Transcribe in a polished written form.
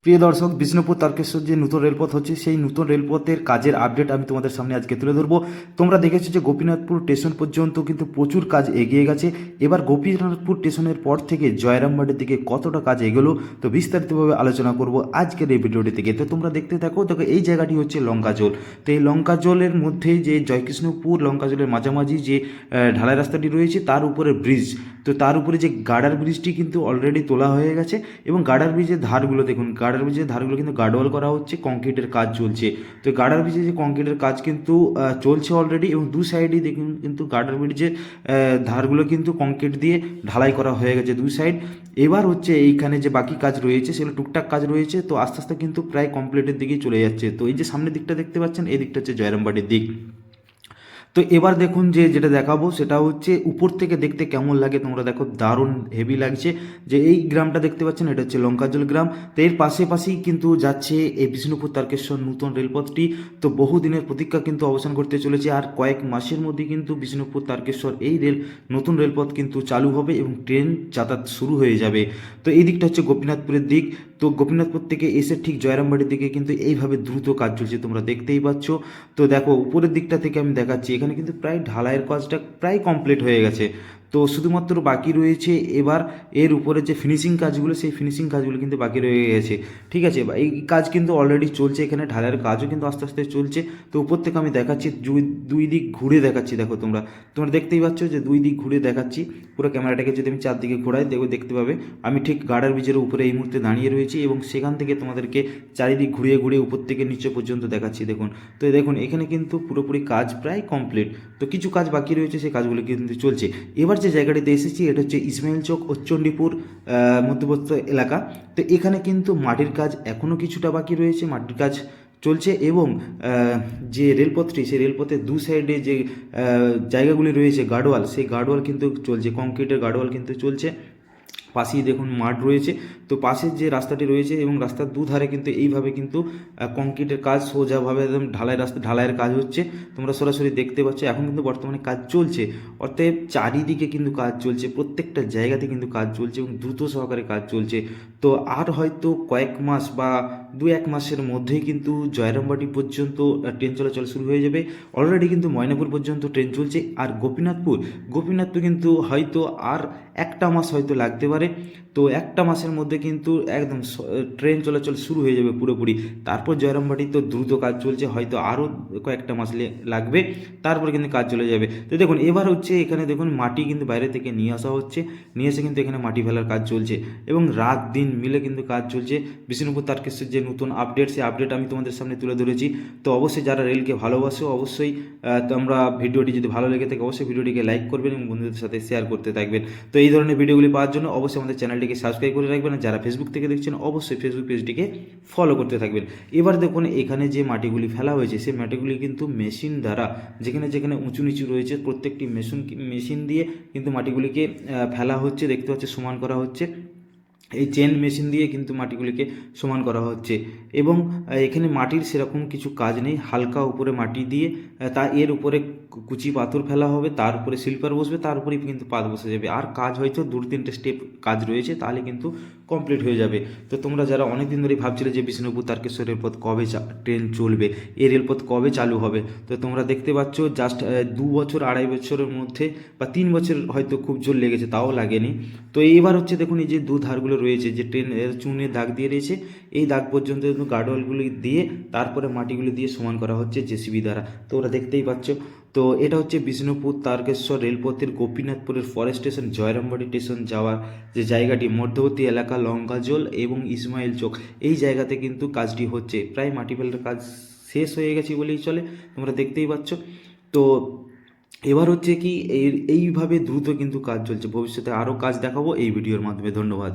প্রিয় দর্শক, বিষ্ণুপুর তারকেশ্বর যে নতুন রেলপথ হচ্ছে সেই নতুন রেলপথের কাজের আপডেট আমি তোমাদের সামনে আজকে তুলে ধরবো। তোমরা দেখেছো যে গোপীনাথপুর স্টেশন পর্যন্ত কিন্তু প্রচুর কাজ এগিয়ে গেছে। এবার গোপীনাথপুর স্টেশনের পর থেকে জয়রামবাটির দিকে কতটা কাজ এগোলো তো বিস্তারিতভাবে আলোচনা করব আজকের এই ভিডিওটি থেকে। তো তোমরা দেখতে থাকো। দেখো, এই জায়গাটি হচ্ছে লঙ্কাজল। তো এই লঙ্কাজলের মধ্যে যে জয়কৃষ্ণপুর লঙ্কাজলের মাঝামাঝি যে ঢালাই রাস্তাটি রয়েছে তার উপরে ব্রিজ, তো তার উপরে যে গার্ডার ব্রিজটি কিন্তু অলরেডি তোলা হয়ে গেছে এবং গার্ডার ব্রিজের ধারগুলো দেখুন, গার্ডার ব্রিজের ধারগুলো কিন্তু গার্ডওয়াল করা হচ্ছে, কংক্রিটের কাজ চলছে। তো গার্ডার ব্রিজে যে কংক্রিটের কাজ কিন্তু চলছে অলরেডি এবং দু সাইডেই দেখুন কিন্তু গার্ডার ব্রিজের ধারগুলো কিন্তু কংক্রিট দিয়ে ঢালাই করা হয়ে গেছে দুই সাইড। এবার হচ্ছে এইখানে যে বাকি কাজ রয়েছে সেগুলো টুকটাক কাজ রয়েছে, তো আস্তে আস্তে কিন্তু প্রায় কমপ্লিটের দিকেই চলে যাচ্ছে। তো এই যে সামনের দিকটা দেখতে পাচ্ছেন, এই দিকটা হচ্ছে জয়রামবাটির দিক। তো এবার দেখুন যে যেটা দেখাবো সেটা হচ্ছে উপর থেকে দেখতে কেমন লাগে। তোমরা দেখো, দারুণ হেভি লাগছে। যে এই গ্রামটা দেখতে পাচ্ছেন এটা হচ্ছে লঙ্কাজল গ্রাম। তো এর পাশেই কিন্তু যাচ্ছে এই বিষ্ণুপুর তারকেশ্বর নতুন রেলপথটি। তো বহুদিনের প্রতীক্ষা কিন্তু অবসান করতে চলেছে, আর কয়েক মাসের মধ্যে কিন্তু বিষ্ণুপুর তারকেশ্বর এই নতুন রেলপথ কিন্তু চালু হবে এবং ট্রেন যাতায়াত শুরু হয়ে যাবে। তো এই দিকটা হচ্ছে গোপীনাথপুরের দিক। তো গোপীনাথপুর থেকে এসে ঠিক জয়রামবাটির দিকে কিন্তু এইভাবে দ্রুত কাজ চলছে, তোমরা দেখতেই পাচ্ছ। তো দেখো, উপরের দিকটা থেকে আমি দেখাচ্ছি, এখানে কিন্তু প্রায় ঢালাইয়ের কাজটা প্রায় কমপ্লিট হয়ে গেছে। তো শুধুমাত্র বাকি রয়েছে এবার এর উপরে যে ফিনিশিং কাজগুলো, সেই ফিনিশিং কাজগুলো কিন্তু বাকি রয়ে গেছে। ঠিক আছে, এই কাজ কিন্তু অলরেডি চলছে, এখানে ঢালাইয়ের কাজও কিন্তু আস্তে আস্তে চলছে। তো উপর থেকে আমি দেখাচ্ছি, দুই দিক ঘুরে দেখাচ্ছি। দেখো, তোমরা দেখতেই পাচ্ছ যে দুই দিক ঘুরে দেখাচ্ছি। পুরো ক্যামেরাটাকে যদি আমি চারদিকে ঘোরাই দেখতে পাবে আমি ঠিক গার্ডার ব্রিজের উপরে এই মুহূর্তে দাঁড়িয়ে রয়েছি এবং সেখান থেকে তোমাদেরকে চারিদিক ঘুরিয়ে ঘুরিয়ে উপর থেকে নিচে পর্যন্ত দেখাচ্ছি। দেখুন, তো দেখুন এখানে কিন্তু পুরোপুরি কাজ প্রায় কমপ্লিট। তো কিছু কাজ বাকি রয়েছে, সেই কাজগুলো কিন্তু চলছে। এবার যে জায়গাটিতে এসেছি এটা হচ্ছে ইসমাইল চক ও চণ্ডীপুর মধ্যবর্তী এলাকা। তো এখানে কিন্তু মাটির কাজ এখনও কিছুটা বাকি রয়েছে, মাটির কাজ চলছে এবং যে রেলপথটি, সেই রেলপথের দু সাইডে যে জায়গাগুলি রয়েছে গার্ডওয়াল, সেই গার্ডওয়াল কিন্তু চলছে, কংক্রিটের গার্ডওয়াল কিন্তু চলছে। পাশেই দেখুন মাঠ রয়েছে। তো পাশের যে রাস্তাটি রয়েছে এবং রাস্তার দুধারে কিন্তু এইভাবে কিন্তু কংক্রিটের কাজ সোজাভাবে একদম ঢালাইয়ের কাজ হচ্ছে। তোমরা সরাসরি দেখতে পাচ্ছ, এখন কিন্তু বর্তমানে কাজ চলছে। অতএব চারিদিকে কিন্তু কাজ চলছে, প্রত্যেকটা জায়গাতে কিন্তু কাজ চলছে এবং দ্রুত সহকারে কাজ চলছে। তো আর হয়তো কয়েক মাস বা দু এক মাসের মধ্যেই কিন্তু জয়রামবাটি পর্যন্ত ট্রেন চলাচল শুরু হয়ে যাবে। অলরেডি কিন্তু ময়নাপুর পর্যন্ত ট্রেন চলছে। আর গোপীনাথপুর কিন্তু হয়তো আর একটা মাস হয়তো লাগতে পারে। তো একটা মাসের মধ্যে কিন্তু একদম ট্রেন চলাচল শুরু হয়ে যাবে পুরোপুরি। তারপর জয়রামবাটি তো দ্রুত কাজ চলছে, হয়তো আরও কয়েকটা মাস লাগবে, তারপরে কিন্তু কাজ চলে যাবে। তো দেখুন, এবার হচ্ছে এখানে দেখুন মাটি কিন্তু বাইরে থেকে নিয়ে আসা হচ্ছে, নিয়ে এসে কিন্তু এখানে মাটি ফেলার কাজ চলছে এবং রাত দিন মিলে কিন্তু কাজ চলছে। বিষ্ণুপুর তারকেশ্বর যে নতুন আপডেট, সেই আপডেট আমি তোমাদের সামনে তুলে ধরেছি। তো অবশ্যই যারা রেলকে ভালোবাসো, অবশ্যই তোমরা ভিডিওটি যদি ভালো লেগে থাকে অবশ্যই ভিডিওটিকে লাইক করবেন এবং বন্ধুদের সাথে শেয়ার করতে থাকবেন। তো এই ধরনের ভিডিওগুলি পাওয়ার জন্য অবশ্যই আমাদের চ্যানেলটিকে সাবস্ক্রাইব করে রাখবেন। আর যারা ফেসবুক থেকে দেখছেন অবশ্যই ফেসবুক পেজটিকে ফলো করতে থাকবেন। এবার দেখুন, এখানে যে মাটিগুলি ফেলা হয়েছে সেই মাটিগুলি কিন্তু মেশিন দ্বারা, যেখানে যেখানে উঁচু নিচু রয়েছে প্রত্যেকটি মেশিন দিয়ে কিন্তু মাটিগুলিকে ফেলা হচ্ছে, দেখতে হচ্ছে সমান করা হচ্ছে। এই চেন মেশিন দিয়ে কিন্তু মাটিগুলিকে সমান করা হচ্ছে এবং এখানে মাটির সেরকম কিছু কাজ নেই, হালকা উপরে মাটি দিয়ে এর উপরে কুচি পাথর ফেলা হবে, তার উপরে স্লিপার বসবে, তার উপরেই কিন্তু পাত বসে যাবে। আর কাজ হয়তো দু তিনটে স্টেপ কাজ রয়েছে, তাহলে কিন্তু কমপ্লিট হয়ে যাবে। তো তোমরা যারা অনেক দিন ধরেই ভাবছিলে যে বিষ্ণুপুর তারকেশ্বর রেলপথ কবে ট্রেন চলবে, এই রেলপথ কবে চালু হবে, তো তোমরা দেখতে পাচ্ছ জাস্ট 2 বছর 2.5 বছরের মধ্যে বা 3 বছর হয়তো খুব জোর লেগেছে, তাও লাগেনি। তো এইবার হচ্ছে দেখুন, এই যে দু ধারগুলো রয়েছে যে ট্রেনের চুনে দাগ দিয়ে রয়েছে, এই দাগ পর্যন্ত গার্ডওয়ালগুলি দিয়ে তারপরে মাটিগুলি দিয়ে সমান করা হচ্ছে জেসিবি দ্বারা। তো ওরা দেখতেই পাচ্ছ। তো এটা হচ্ছে বিষ্ণুপুর তারকেশ্বর রেলপথের গোপীনাথপুরের ফরেস্ট স্টেশন জয়রামবাটি স্টেশন যাওয়ার যে জায়গাটি, মধ্যবর্তী এলাকা লঙ্কাজল এবং ইসমাইল চক, এই জায়গাতে কিন্তু কাজটি হচ্ছে। প্রায় মাটি ফেলার কাজ শেষ হয়ে গেছে বলেই চলে, তোমরা দেখতেই পাচ্ছ। তো এবার হচ্ছে কি এইভাবে দ্রুত কিন্তু কাজ চলছে, ভবিষ্যতে আরও কাজ দেখাবো এই ভিডিওর মাধ্যমে। ধন্যবাদ।